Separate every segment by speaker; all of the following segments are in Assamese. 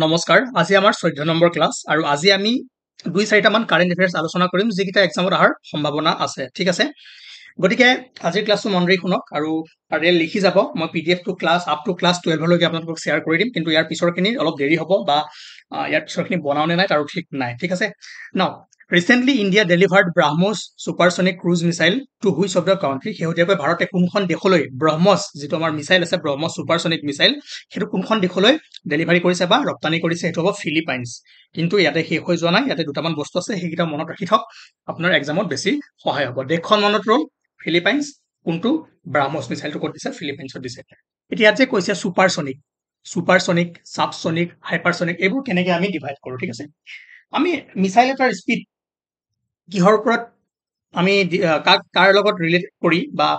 Speaker 1: নমস্কাৰ আজি আমাৰ 14 নম্বৰ ক্লাছ আৰু আজি আমি 2-4টা মান কাৰেণ্ট এফেয়াৰ্স আলোচনা কৰিম যিকিটা এক্সামত অহাৰ সম্ভাৱনা আছে ঠিক আছে গতিকে আজিৰ ক্লাছটো মন দি শুনক আৰু তাৰে লিখি যাব মই পিডিএফ টো ক্লাছ আপ টু ক্লাছ 12 লৈকে আপোনালোকক শেয়াৰ কৰি দিম কিন্তু ইয়াৰ পিছৰখিনি অলপ দেৰি হ'ব বা ইয়াৰ পিছৰখিনি বনাওনে নাই তাৰো ঠিক নাই ঠিক আছে নাও Recently, India delivered BrahMos supersonic cruise missile to which of the country? শেহতীয়াকৈ ভাৰতে কোনখন দেশলৈ ব্ৰহ্মছ যিটো আমাৰ মিছাইল আছে ব্ৰহ্মছ সুপাৰসনিক মিছাইল সেইটো কোনখন দেশলৈ ডেলিভাৰী কৰিছে বা ৰপ্তানি কৰিছে সেইটো হ'ব ফিলিপাইনছ কিন্তু ইয়াতে শেষ হৈ যোৱা নাই ইয়াতে দুটামান বস্তু আছে সেইকেইটা মনত ৰাখি থক আপোনাৰ এক্সামত বেছি সহায় হ'ব দেশখন মনত ৰল ফিলিপাইনছ কোনটো ব্ৰহ্মছ মিছাইলটো ক'ত দিছে ফিলিপাইনছত দিছে এতিয়া যে কৈছে সুপাৰসনিক সাবসনিক হাইপাৰসনিক এইবোৰ কেনেকৈ আমি ডিভাইড কৰো ঠিক আছে আমি মিছাইল এটাৰ স্পীড কিহৰ ওপৰত আমি কাৰ লগত ৰিলেট কৰি বা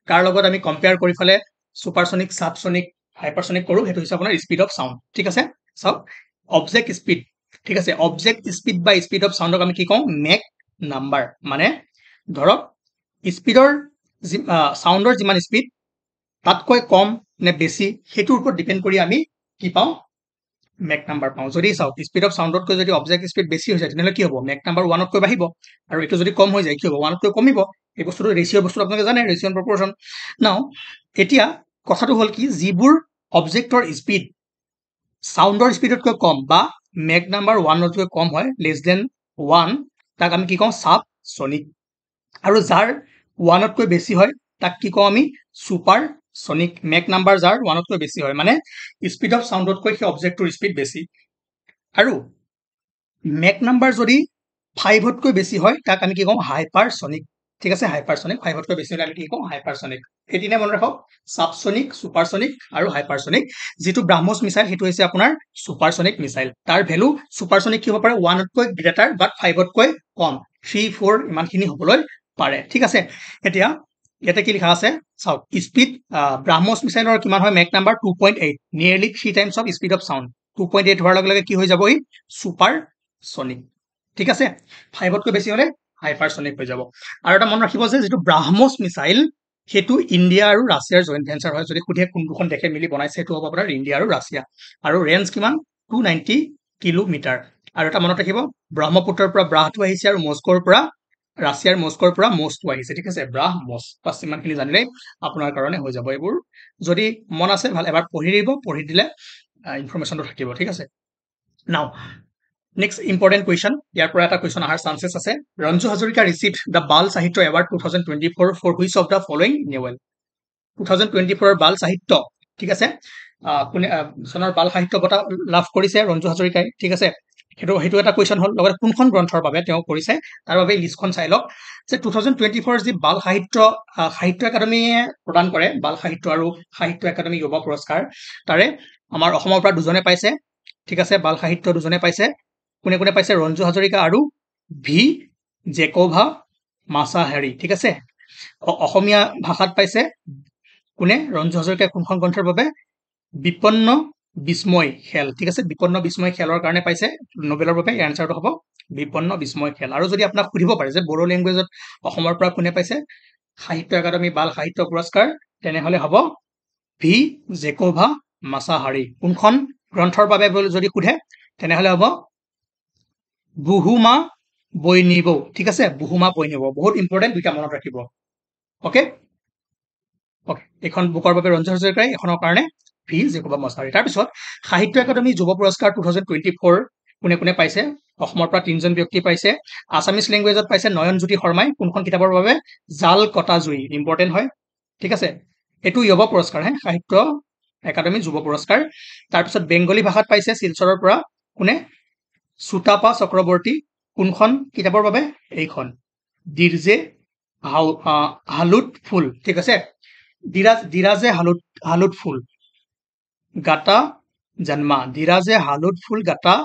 Speaker 1: কাৰ লগত আমি কম্পেয়াৰ কৰি ফলে সুপাৰসনিক সাবসনিক হাইপাৰসনিক কৰো সেইটো হৈছে আপোনাৰ স্পীড অফ সাউন্ড ঠিক আছে সব অবজেক্ট স্পীড ঠিক আছে অবজেক্ট স্পীড বা স্পীড অফ সাউন্ডক আমি কি কওঁ মেক নাম্বাৰ মানে ধৰক স্পীডৰ সাউন্ডৰ যিমান স্পীড তাতকৈ কম নে বেছি হেতুৰ ওপৰত ডিপেন্ড কৰি আমি কি পাওঁ মেক নাম্বাৰ পাওঁ যদি চাওক স্পীড অফ সাউন্ডতকৈ যদি অবজেক্ট স্পীড বেছি হৈ যায় তেনেহলে কি হ'ব মেক নাম্বাৰ 1 তকৈ বাঢ়িব আৰু এটো যদি কম হৈ যায় কি হ'ব 1 তকৈ কমিব এই বস্তুটো ৰেশিও বস্তু আপোনালোকে জানে ৰেশিও এণ্ড প্ৰপৰচন নাও এতিয়া কথাটো হ'ল কি যিবোৰ অবজেক্টৰ স্পীড সাউন্ডৰ স্পীডতকৈ কম বা মেক নাম্বাৰ 1 তকৈ কম হয় লেছ দেন 1 তাক আমি কি কওঁ সাব সনিক আৰু যাৰ 1 তকৈ বেছি হয় তাক কি কওঁ আমি সুপাৰ সনিক মেক নাম্বাৰ যাৰ 1 তকৈ বেছি হয় মানে স্পীড অফ সাউন্ডতকৈ সেই অবজেক্টৰ স্পীড বেছি আৰু মেক নাম্বাৰ যদি 5 তকৈ বেছি হয় তাক আমি কি কওঁ হাইপাৰসনিক ঠিক আছে হাইপাৰসনিক 5 তকৈ বেছি হলে আমি কি কওঁ হাইপাৰসনিক এদিনে মনত ৰাখক সাবসনিক সুপাৰসনিক আৰু হাইপাৰসনিক যেটো ব্ৰহ্মছ মিছাইল হেতু হৈছে আপোনাৰ সুপাৰসনিক মিছাইল তাৰ ভ্যালু সুপাৰসনিক কি হ'ব পাৰে 1 তকৈ গ্ৰেটাৰ বাট 5 তকৈ কম 3 4 ইমানখিনি হ'বলৈ পাৰে ঠিক আছে এতিয়া ইয়াতে কি লিখা আছে চাওক স্পীড ব্ৰহ্মছ মিছাইলৰ কিমান হয় make number 2.8 নিয়াৰলি 3 times of speed of sound 2.8 হোৱাৰ লগে লগে কি হৈ যাব ই সুপাৰসনিক ঠিক আছে 5 তকৈ বেছি হলে হাইপাৰসনিক হৈ যাব আৰু এটা মন ৰাখিব যে যেটো ব্ৰহ্মছ মিছাইল হেতু ইন্ডিয়া আৰু ৰাছিয়াৰ জয়েন্ট ভেঞ্চাৰ হয় যদি খুধে কোন দুখন দেশে মিলি বনাইছে হেতু হ'ব আপোনাৰ ইন্ডিয়া আৰু ৰাছিয়া আৰু ৰেঞ্জ কিমান 290 কিলোমিটাৰ আৰু এটা মনত ৰাখিব ব্ৰহ্মপুত্ৰৰ পৰা ব্ৰাহটো আহিছে আৰু মস্কোৰ পৰা ৰাছিয়াৰ মস্কোৰ পৰা মস্কো আহিছে ঠিক আছে ব্ৰাহমছ পাঁচ ইমানখিনি জানিলে আপোনাৰ কাৰণে হৈ যাব এইবোৰ যদি মন আছে ভাল এবাৰ পঢ়ি দিব পঢ়ি দিলে ইনফৰমেশনটো থাকিব ঠিক আছে নাও Next important question. Here for a question are chances আছে. Ranju Hazarika received the Bal Sahitya Award 2024 for which of the following novel? 2024 Bal Sahitya ঠিক আছে কোনে সনৰ বাল সাহিত্য বঁটা লাভ কৰিছে ৰঞ্জু হাজৰিকাই ঠিক আছে হেতু এটা কোৱেশ্চন হল লগতে কোনখন গ্ৰন্থৰ বাবে তেওঁ কৰিছে তাৰ বাবে লিষ্টখন চাই লওক যে 2024 যি বাল সাহিত্য একাডেমীয়ে প্ৰদান কৰে বাল সাহিত্য আৰু সাহিত্য একাডেমী যুৱ পুৰস্কাৰ তাৰে আমাৰ অসমৰ পৰা দুজনে পাইছে ঠিক আছে বাল সাহিত্য দুজনে পাইছে কোনে কোনে পাইছে ৰঞ্জু হাজৰিকা আৰু ভি জেকোভা মাছাহেৰি ঠিক আছে অসমীয়া ভাষাত পাইছে কোনে ৰঞ্জু হাজৰিকা কোনখন গ্ৰন্থৰ বাবে বিপন্ন বিস্ময় খেল ঠিক আছে বিপন্ন বিস্ময় খেলৰ কাৰণে পাইছে নোবেলৰ বাবে এনসাৰটো হ'ব বিপন্ন বিস্ময় খেল আৰু যদি আপোনাক সুধিব পাৰে যে বড়ো ল্যাঙ্গুৱেজত অসমৰ পৰা কোনে পাইছে সাহিত্য একাডেমী বাল সাহিত্য পুৰস্কাৰ তেনেহলে হ'ব ভি জেকোভা মাছাহাৰি কোনখন গ্ৰন্থৰ বাবে যদি সুধে তেনেহলে হ'ব বুহুমা বৈনিব ঠিক আছে বুহুমা বৈনিব বহুত ইম্পৰ্টেন্ট দুটা মনত ৰাখিব ওকে ওকে এখন বুকৰ বাবে ৰঞ্জু হাজৰিকাই এখনৰ কাৰণে ভি জেকোভা মাছাহাৰি তাৰ পিছত সাহিত্য একাডেমী যুৱ পুৰস্কাৰ 2024 কোনে কোনে পাইছে অসমৰ পৰা তিনজন ব্যক্তি পাইছে আসামিজ ল্যাঙ্গুৱেজত পাইছে নয়নজ্যোতি শৰ্মাই কোনখন কিতাপৰ বাবে জাল কটা জুই ইম্পৰ্টেন্ট হয় ঠিক আছে এটো যুৱ পুৰস্কাৰ হে সাহিত্য একাডেমী যুৱ পুৰস্কাৰ তাৰ পিছত বেংগলী ভাষাত পাইছে শিলচৰৰ পৰা কোনে সুতাপা চক্ৰৱৰ্তী কোনখন কিতাপৰ বাবে এইখন দিৰজে হালুত ফুল ঠিক আছে দিৰাজে হালুত ফুল গাটা জন্মা দিৰাজে হালুত ফুল গাটা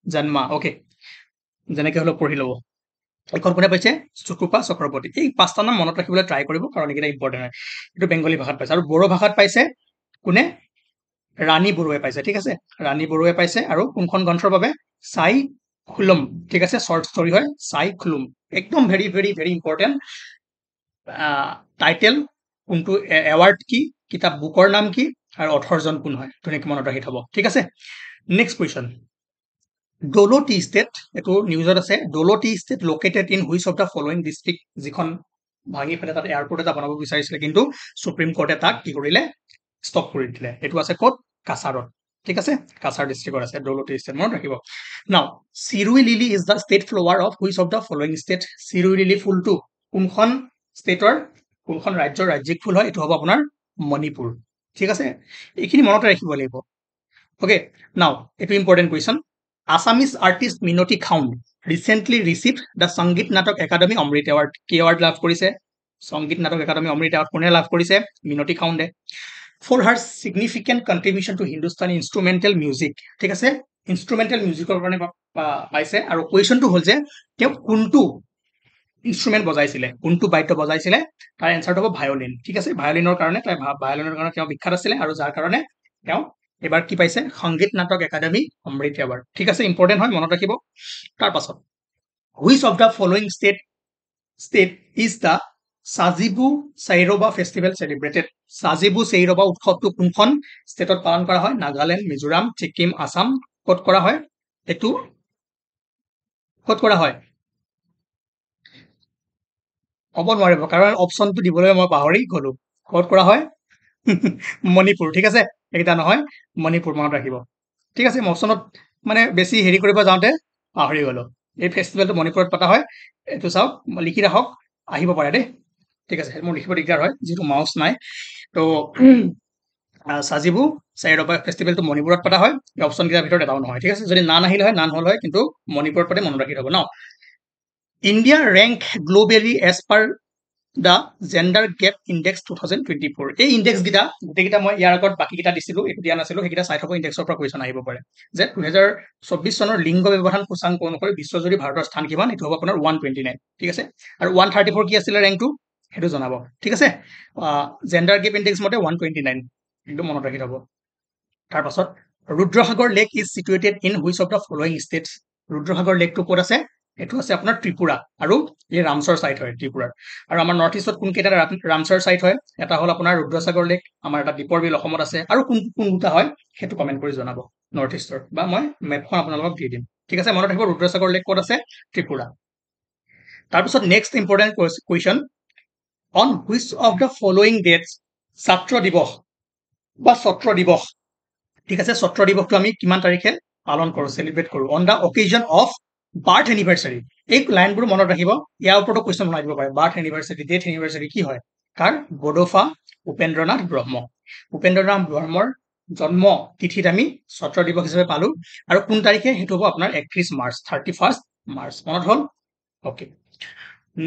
Speaker 1: জন্মা ওকে যেনেকৈ হলো পঢ়ি লব এখন কোনে পাইছে সুতাপা চক্ৰৱৰ্তী এই পাঁচটা নাম মনত ৰাখিবলৈ ট্ৰাই কৰিব কাৰণ এটা ইম্পৰ্টেন্ট হয় এটো বেংগলী ভাষাত পাইছে আৰু বড়ো ভাষাত পাইছে কোনে ৰাণী বৰুৱাই পাইছে ঠিক আছে ৰাণী বৰুৱাই পাইছে আৰু কোনখন গ্ৰন্থৰ বাবে সাই খুলম ঠিক আছে শৰ্ট ষ্টৰি হয় সাই খুলম একদম very very very important title কোনটো এৱাৰ্ড কি কিতাপ বুকৰ নাম কি আৰু অথৰজন কোন হয় ধুনীয়াকৈ মনত ৰাখি থব ঠিক আছে next question Dolo tea estate এইটো নিউজত আছে Dolo tea estate located in which of the following district যিখন ভাঙি পেলাই তাত এয়াৰপৰ্ট এটা বনাব বিচাৰিছিলে কিন্তু সুপ্ৰিম কোৰ্টে তাক কি কৰিলে ষ্টপ কৰি দিলে এইটো আছে ক'ত কাছাৰত ঠিক আছে কাছাৰ ডিষ্ট্ৰিক্টত আছে ডলো টি ষ্টেট মনত ৰাখিব now Shirui lily is the state flower of which of the following state Shirui lily ফুলটো কোনখন ষ্টেটৰ কোনখন ৰাজ্যৰ ৰাজ্যিক ফুল হয় এইটো হ'ব আপোনাৰ মণিপুৰ ঠিক আছে এইখিনি মনত ৰাখিব লাগিব ওকে নাও এইটো important question Assamese artist Minoti Khaun recently received the Sangeet Natak Academy Amrit Award. কি award লাভ কৰিছে Sangeet Natak Academy Amrit Award কোনে লাভ কৰিছে Minoti Khaun De for her significant contribution to Hindustani instrumental music ঠিক আছে instrumental musicৰ কাৰণে পাইছে আৰু কোৱেশ্যনটো হ'ল যে তেওঁ কোনটো ইনষ্ট্ৰুমেন্ট বজাইছিলে কোনটো বাদ্য বজাইছিলে তাৰ এনসাৰটো হ'ব ভায়োলিন ঠিক আছে ভায়োলিনৰ কাৰণে তেওঁ বিখ্যাত আছিলে আৰু যাৰ কাৰণে তেওঁ এবাৰ কি পাইছে সংগীত নাটক একাডেমি অমৃত এৱাৰ্ড ঠিক আছে ইম্পৰ্টেণ্ট হয় মনত ৰাখিব তাৰ পাছত which of the following state is the Sajibu Cheiraoba festival celebrated Sajibu Cheiraoba উৎসৱটো কোনখন ষ্টেটত পালন কৰা হয় নাগালেণ্ড মিজোৰাম ছিকিম আসাম ক'ত কৰা হয় এইটো ক'ত কৰা হয় ক'ব নোৱাৰিব কাৰণ অপশ্যনটো দিবলৈ মই পাহৰি গলো ক'ত কৰা হয় মণিপুৰ ঠিক আছে এইটা নহয় মণিপুৰ মনত ৰাখিব ঠিক আছে মই অপশ্যনত মানে বেছি হেৰি কৰিব যাওঁতে পাহৰি গলো এই ফেষ্টিভেলটো মণিপুৰত পতা হয় এইটো চাওক লিখি ৰাখক আহিব পাৰে দেই ঠিক আছে মোৰ লিখিব দিগদাৰ হয় যিটো মাউচ নাই তো সাজিবু চাইৰবা ফেষ্টিভেলটো মণিপুৰত পতা হয় এই অপশ্যন কেইটাৰ ভিতৰত এটাও নহয় ঠিক আছে যদি নান আহিলে হয় নান হ'ল হয় কিন্তু মণিপুৰত পাতে মনত ৰাখি থব ন India rank globally as per the gender gap index 2024 এই ইণ্ডেক্স কেইটা গোটেইকেইটা মই ইয়াৰ আগত বাকীকেইটা দিছিলোঁ এইটো দিয়া নাছিলোঁ সেইকেইটা চাই থব ইণ্ডেক্সৰ পৰা কুৱেশ্যন আহিব পাৰে যে 2024 চনৰ লিংগ ব্যৱধান সূচাংক অনুসৰি বিশ্বজুৰি ভাৰতৰ স্থান কিমান এইটো হ'ব আপোনাৰ 129 ঠিক আছে আৰু 134 কি আছিলে ৰেংকটো সেইটো জনাব ঠিক আছে জেণ্ডাৰ গেপ ইণ্ডেক্স মতে 129 একদম মনত ৰাখি থব তাৰ পাছত Rudrasagar lake is situated in which of the following states Rudrasagar লেকটো ক'ত আছে এইটো আছে আপোনাৰ ত্ৰিপুৰা আৰু এই ৰামচৰ সাইট হয় ত্ৰিপুৰাৰ আৰু আমাৰ নৰ্থ ইষ্টত কোনকেইটা ৰামচৰ সাইট হয় এটা হ'ল আপোনাৰ ৰুদ্ৰসাগৰ লেক আমাৰ এটা দীপৰ বিল অসমত আছে আৰু কোন দুটা হয় সেইটো কমেণ্ট কৰি জনাব নৰ্থ ইষ্টৰ বা মই মেপখন আপোনালোকক দি দিম ঠিক আছে মনত ৰাখিব ৰুদ্ৰসাগৰ লেক ক'ত আছে ত্ৰিপুৰা তাৰপিছত next important question on which of the following that's ছাত্ৰ দিৱস বা ছত্ৰ দিৱস ঠিক আছে ছত্ৰ দিৱসটো আমি কিমান তাৰিখে পালন কৰোঁ চেলিব্ৰেট কৰোঁ on the অকেজন of birth anniversary এই লাইনবোৰ মনত ৰাখিব ইয়াৰ ওপৰতো কুৱেশ্যন বনাই দিব পাৰে বাৰ্থ এনিভাৰ্চাৰী ডেথ এনিভাৰ্চাৰী কি হয় কাৰ বডোফা উপেন্দ্ৰনাথ ব্ৰহ্মৰ জন্ম তিথিত আমি ছত্ৰ দিৱস হিচাপে পালো আৰু কোন তাৰিখে সেইটো হ'ব আপোনাৰ 31 মাৰ্চ 31 মাৰ্চ মনত হ'ল okay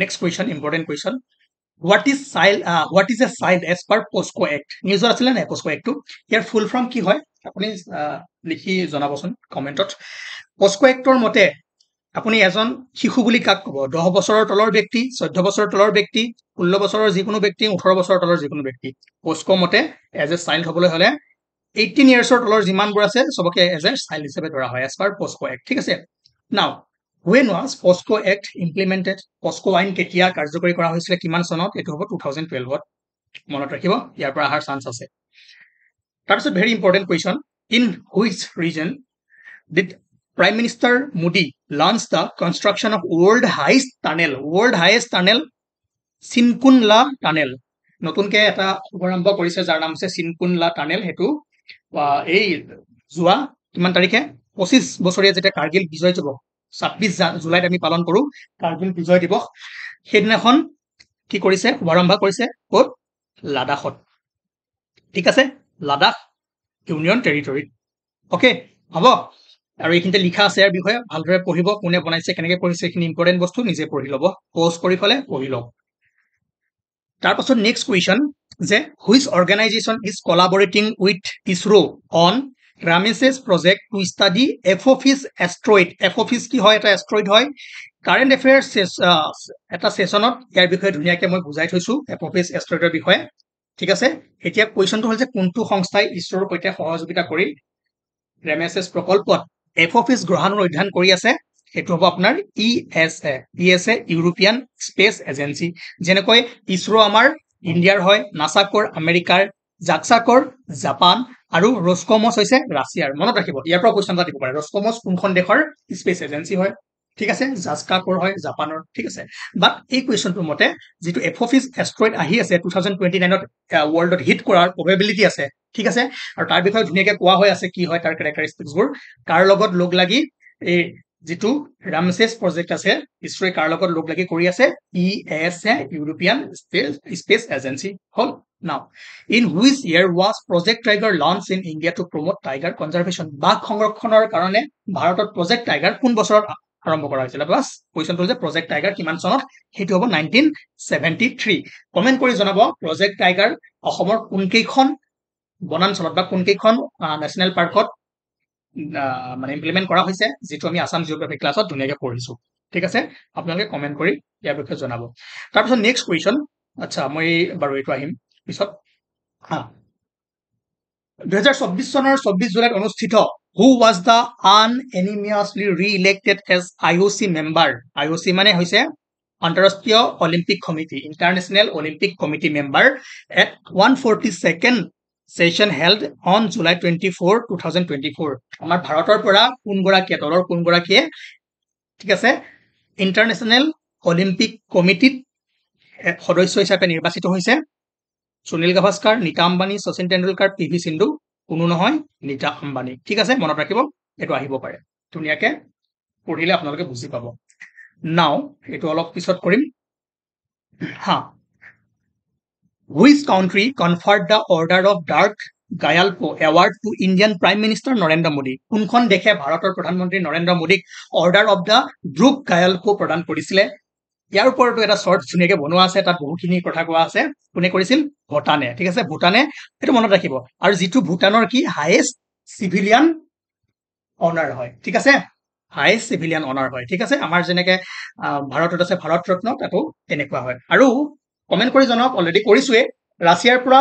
Speaker 1: next question important question What is a child as per POSCO Act? নিউজত আছিলে নাই POSCO Act টো ইয়াৰ ফুল ফৰ্ম কি হয় আপুনি লিখি জনাবচোন কমেণ্টত POSCO Actৰ মতে আপুনি এজন শিশু বুলি কাক ক'ব 10 বছৰৰ তলৰ ব্যক্তি 14 বছৰৰ তলৰ ব্যক্তি 16 বছৰৰ যিকোনো ব্যক্তি 18 বছৰৰ তলৰ যিকোনো ব্যক্তি POSCO মতে এজ এ চাইল্ড হ'বলৈ হ'লে 18 ইয়াৰ্ছৰ তলৰ যিমানবোৰ আছে সবকে এজ এ চাইল্ড হিচাপে ধৰা হয় as per POSCO Act ঠিক আছে নাও When was POSCO Act implemented? POSCO আইন কেতিয়া কাৰ্যকৰী কৰা হৈছিলে কিমান চনত এইটো হ'ব 2012ত মনত ৰাখিব ইয়াৰ পৰা আহাৰ চান্স আছে তাৰপিছত very important question in which region did Prime Minister Modi launched the construction of world highest tunnel Sinkunla Tunnel নতুনকে এটা শুভাৰম্ভ কৰিছে যাৰ নাম আছে Sinkunla Tunnel হেতু এই যোৱা কিমান তাৰিখে 25 বছৰীয়া যেতিয়া কাৰ্গিল বিজয় দিৱস 26 জুলাইত আমি পালন কৰো কাৰ্গিল বিজয় দিৱস সেইদিনাখন কি কৰিছে শুভাৰম্ভ কৰিছে ক'ত লাডাখত ঠিক আছে লাডাখ ইউনিয়ন টেৰিটৰীত ওকে হ'ব আৰু এইখিনিতে লিখা আছে ইয়াৰ বিষয়ে ভালদৰে পঢ়িব কোনে বনাইছে কেনেকৈ কৰিছে এইখিনি ইম্পৰ্টেণ্ট বস্তু নিজে পঢ়ি ল'ব পজ কৰি ফেলে পঢ়ি লওক তাৰপাছত নেক্সট কুৱেশ্যন যে which organisation is collaborating with ISRO on Ramses project to study Apophis asteroid Apophis কি হয় এটা এষ্ট্ৰইড হয় কাৰেণ্ট এফেয়াৰ্ছ এটা ছেশ্যনত ইয়াৰ বিষয়ে ধুনীয়াকৈ মই বুজাই থৈছোঁ এফঅফিছ এষ্ট্ৰইডৰ বিষয়ে ঠিক আছে এতিয়া কুৱেশ্যনটো হ'ল যে কোনটো সংস্থাই ইছৰোৰ সৈতে সহযোগিতা কৰি ৰামেছেছ প্ৰকল্পত এফঅফিছ গ্ৰহণৰ অধ্যয়ন কৰি আছে সেইটো হ'ব আপোনাৰ ইএছএ ইউৰোপিয়ান স্পেচ এজেঞ্চি যেনেকৈ ইছৰো আমাৰ ইণ্ডিয়াৰ হয় নাছা ক'ৰ আমেৰিকাৰ জাক্সা ক'ৰ জাপান আৰু ৰছকমছ হৈছে ৰাছিয়াৰ মনত ৰাখিব ইয়াৰ পৰা কোৱেশ্চন এটা দিব পাৰে ৰছকমছ কোনখন দেশৰ স্পেচ এজেন্সি হয় ঠিক আছে জাস্কা কৰ হয় জাপানৰ ঠিক আছে বাট এই কুৱেশ্যনটোৰ মতে যিটো এফোফিছ এষ্ট্ৰইড আহি আছে 2029ত ৱৰ্ল্ডত হিট কৰাৰ প্ৰবেবিলিটি আছে ঠিক আছে আৰু তাৰ বিষয়ে ধুনীয়াকৈ কোৱা হৈ আছে কি হয় তাৰ কেৰেক্টাৰিষ্টিক্সবোৰ কাৰ লগত লগ লাগি এই যিটো ৰামছেছ প্ৰজেক্ট আছে ইছৰোৱে কাৰ লগত লগ লাগি কৰি আছে ESA ইউৰোপিয়ান স্পেচ এজেন্সি হল now in which year was project tiger launch in India to promote tiger conservation বাঘ সংৰক্ষণৰ কাৰণে ভাৰতত প্ৰজেক্ট টাইগাৰ কোন বছৰত আৰম্ভ কৰা হৈছিল বাছ কুৱেশ্যনটো যে প্ৰজেক্ট টাইগাৰ কিমান চনত সেইটো হ'ব 1973 কমেন্ট কৰি জনাব প্ৰজেক্ট টাইগাৰ অসমৰ কোনকেইখন বনাঞ্চলত বা কোনকেইখন নেশ্যনেল পাৰ্কত মানে ইমপ্লিমেণ্ট কৰা হৈছে যিটো আমি আসাম জিঅ'গ্ৰাফি ক্লাছত ধুনীয়াকৈ পঢ়িছো ঠিক আছে আপোনালোকে কমেন্ট কৰি ইয়াৰ বিষয়ে জনাব তাৰপিছত নেক্সট কুৱেশ্যন আচ্ছা মই বাৰু এইটো আহিম পিছত 2024 চনৰ 24 জুলাইত অনুষ্ঠিত who was the unanimously re-elected as IOC member IOC মানে হৈছে আন্তঃৰাষ্ট্ৰীয় Olympic committee international Olympic committee member at 142nd session held on July 24, 2024 আমাৰ ভাৰতৰ পৰা কোনগৰাকীয়ে দলৰ কোনগৰাকীয়ে ঠিক আছে ইণ্টাৰনেশ্যনেল অলিম্পিক কমিটিত সদস্য হিচাপে নিৰ্বাচিত হৈছে সুনীল গাভাস্কাৰ নীতা আম্বানী শচীন তেণ্ডুলকাৰ PV সিন্ধু কোনো নহয় নীতা আম্বানী ঠিক আছে মনত ৰাখিব এইটো আহিব পাৰে ধুনীয়াকে পঢ়িলে আপোনালোকে বুজি পাব নাও এইটো অলপ পিছত কৰিম হা Which country conferred the Order of Dark Gyalpo Award to Indian Prime Minister Narendra Modi? কোনখন দেশে ভাৰতৰ প্ৰধানমন্ত্ৰী নৰেন্দ্ৰ মোদীক অৰ্ডাৰ অফ দ্য ড্ৰুক গায়ালপো প্ৰদান কৰিছিলে ইয়াৰ ওপৰতো এটা শৰ্ট ধুনীয়াকৈ বনোৱা আছে তাত বহুখিনি কথা কোৱা আছে কোনে কৰিছিল ভূটানে ঠিক আছে ভূটানে এইটো মনত ৰাখিব আৰু যিটো ভূটানৰ কি হাইয়েষ্ট চিভিলিয়ান অনাৰ হয় ঠিক আছে হাইয়েষ্ট চিভিলিয়ান অনাৰ হয় ঠিক আছে আমাৰ যেনেকৈ ভাৰতত আছে ভাৰত ৰত্ন তাতো তেনেকুৱা হয় আৰু কমেন্ট কৰি জনাওক অলৰেডি কৰিছোৱে ৰাছিয়াৰ পৰা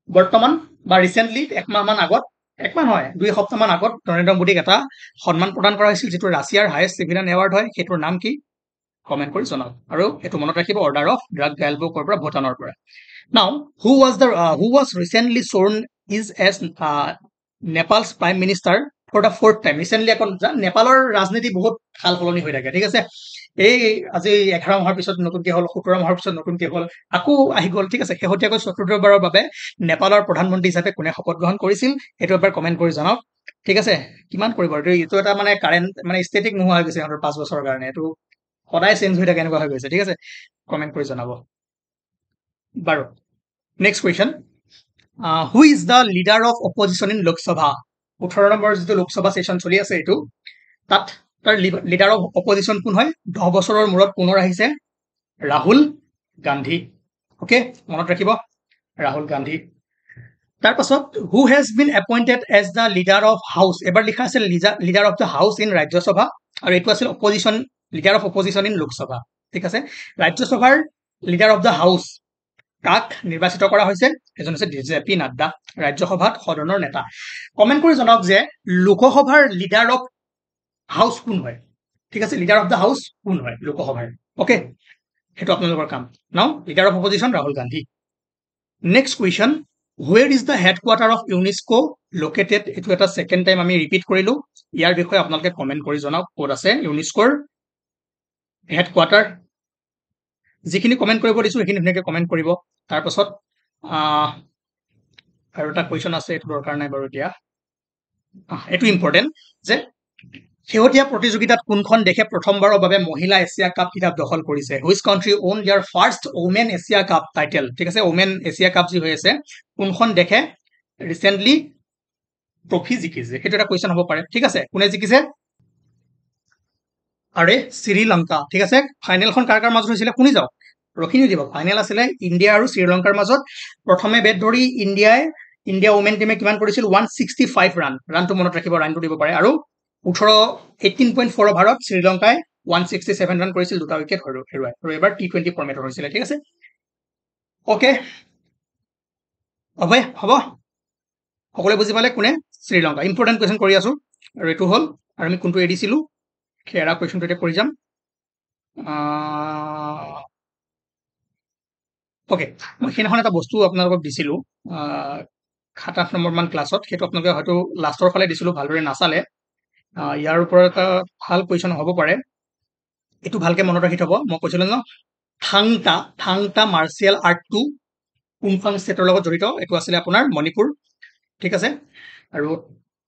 Speaker 1: বৰ্তমান বা ৰিসেন্টলি একমাহ মান আগত একমাহ নহয় 2 সপ্তাহ মান আগত নৰেন্দ্ৰ মোদীক এটা সন্মান প্ৰদান কৰা হৈছিল যেটো ৰাছিয়াৰ হাইয়েষ্ট চিভিলিয়ান এৱাৰ্ড হয় হেতুৰ নাম কি কমেন্ট কৰি জনাওক আৰু এটো মনত ৰাখিব অৰ্ডাৰ অফ ড্ৰাগ গায়ালপো কৰ পৰা ভূটানৰ পৰা now who was recently sworn is as Nepal's prime minister for the 4th time recently এখন নেপালৰ ৰাজনীতি বহুত সাল সলনি হৈ থাকে ঠিক আছে এই আজি 11 মাহৰ পিছত নতুনকৈ হল 17 মাহৰ পিছত নতুনকৈ হল আকৌ আহি গল ঠিক আছে শেহতীয়াকৈ চতুৰ্থবাৰৰ বাবে নেপালৰ প্ৰধানমন্ত্ৰী হিচাপে কোনে শপত গ্ৰহণ কৰিছিল এটো এবাৰ কমেন্ট কৰি জনাওক ঠিক আছে কিমান কৰিব এইটো এটা মানে কাৰেন্ট মানে ষ্টেটিক নোহোৱা হৈ গৈছে 5 বছৰৰ কাৰণে এটো সদায় চেঞ্জ হৈ থাকে এনেকুৱা হৈ গৈছে ঠিক আছে কমেন্ট কৰি জনাব বাৰু next question who is the leader of opposition in Lok Sabha 18 number যিটো লোকসভা সেশন চলি আছে এইটো তাত তাৰ লিডাৰ অফ অপজিশ্যন কোন হয় 10 বছৰৰ মূৰত পুনৰ আহিছে ৰাহুল গান্ধী ওকে মনত ৰাখিব ৰাহুল গান্ধী তাৰ পাছত who has been appointed as the leader of house এবাৰ লিখা আছে leader of the house in Rajya Sabha আৰু এইটো আছিল opposition leader of opposition in Lok Sabha ঠিক আছে ৰাজ্যসভাৰ লিডাৰ অফ দ্য হাউচ কাক নিৰ্বাচিত কৰা হৈছে এজন আছে JP নাড্ডা ৰাজ্যসভাত সদনৰ নেতা কমেন্ট কৰি জনাওক যে লোকসভাৰ লিডাৰ অফ হাউচ কোন হয় ঠিক আছে লিডাৰ অফ দ্য হাউচ কোন হয় লোকসভাৰ ওকে হেতু আপোনালোকৰ কাম নাও leader of opposition Rahul Gandhi next question where is the headquarter of UNESCO located এটো এটা সেকেন্ড টাইম আমি ৰিপিট কৰিলো ইয়াৰ বিষয়ে আপোনালোকে কমেন্ট কৰি জনাওক ক'ত আছে ইউনেস্কোৰ হেডকোৱাৰ্টাৰ যিখিনি কমেন্ট কৰিব দিছো সেইখিনি ধুনীয়াকৈ কমেন্ট কৰিব তাৰ পাছত আৰু এটা কুৱেশ্যন আছে এটো দৰকাৰ নাই বাৰু এতিয়া এটো ইম্পৰ্টেন্ট যে শেহতীয়া প্ৰতিযোগিতাত কোনখন দেশে প্ৰথমবাৰৰ বাবে মহিলা এছিয়া কাপ কিতাপ দখল কৰিছে হুইচ কান্ট্ৰি ওন ইয়াৰ first women Asia cup title ঠিক আছে ওমেন এছিয়া কাপ যি হৈ আছে কোনখন দেশে ৰিসেন্টলি ট্ৰফি জিকিছে সেইটো এটা কুৱেশ্যন হ'ব পাৰে ঠিক আছে কোনে জিকিছে আৰে শ্ৰীলংকা ঠিক আছে ফাইনেলখন কাৰ কাৰ মাজত হৈছিলে শুনি যাওক ৰখিনি দিব ফাইনেল আছিলে ইণ্ডিয়া আৰু শ্ৰীলংকাৰ মাজত প্ৰথমে বেট ধৰি ইণ্ডিয়া ওমেন টিমে কিমান কৰিছিল 165 ৰানটো মনত ৰাখিব ৰানটো দিব পাৰে আৰু 18.4 অভাৰত শ্ৰীলংকাই 167 ৰান কৰিছিল দুটা উইকেট হেৰুৱাই আৰু এবাৰ T20 ফৰ্মেটৰ হৈছিল ঠিক আছে ওকে হ'ব সকলোৱে বুজি পালে কোনে শ্ৰীলংকা ইম্পৰ্টেন্ট কুৱেশ্যন কৰি আছো আৰু এটো হল আৰু আমি কোনটো এডিছিলো খেৰা কুৱেশ্যনটো এতিয়া কৰি যাম ওকে মই সেইদিনাখন এটা বস্তু আপোনালোকক দিছিলো 7-8 নম্বৰ মান ক্লাছত, সেইটো আপোনালোকে হয়তো লাষ্টৰ ফালে দিছিলোঁ, ভালদৰে নাচালে। ইয়াৰ ওপৰত এটা ভাল কুৱেশ্যন হ'ব পাৰে, এইটো ভালকে মনত ৰাখি থ'ব। মই কৈছিলোঁ ন, থাংটা মাৰ্চিয়েল আৰ্টটো কোনখন ষ্টেটৰ লগত জড়িত? এইটো আছিলে আপোনাৰ মণিপুৰ, ঠিক আছে। আৰু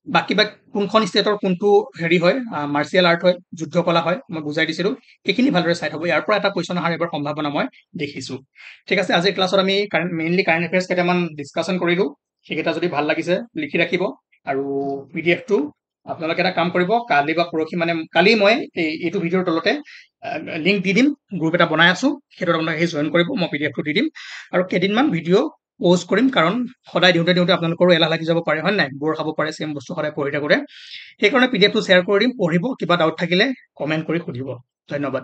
Speaker 1: বাকী কোনখন ষ্টেটৰ কোনটো হেৰি হয়, মাৰ্চিয়েল আৰ্ট হয়, যুদ্ধ কলা হয়, মই বুজাই দিছিলোঁ। সেইখিনি ভালদৰে চাই থ'ব, ইয়াৰ পৰা এটা কুৱেশ্যন অহাৰ এবাৰ সম্ভাৱনা মই দেখিছোঁ। ঠিক আছে, আজিৰ ক্লাছত আমি মেইনলি কাৰেণ্ট এফেয়াৰ্ছ কেইটামান ডিছকাশ্যন কৰিলোঁ। সেইকেইটা যদি ভাল লাগিছে লিখি ৰাখিব, আৰু PDF-টো আপোনালোকে এটা কাম কৰিব, কালি বা পৰহি মানে কালি মই এইটো ভিডিঅ'ৰ তলতে লিংক দি দিম, গ্ৰুপ এটা বনাই আছোঁ, সেইটোত আপোনালোকে জইন কৰিব, মই PDF-টো দি দিম। আৰু কেইদিনমান ভিডিঅ' প'ষ্ট কৰিম, কাৰণ সদায় দিওঁতে আপোনালোকৰো এলাহ লাগি যাব পাৰে, হয় নাই? বৰ খাব পাৰে চেম বস্তু সদায় পঢ়ি থাকোঁতে। সেইকাৰণে PDF-টো শ্বেয়াৰ কৰি দিম, পঢ়িব, কিবা ডাউট থাকিলে কমেণ্ট কৰি সুধিব। ধন্যবাদ।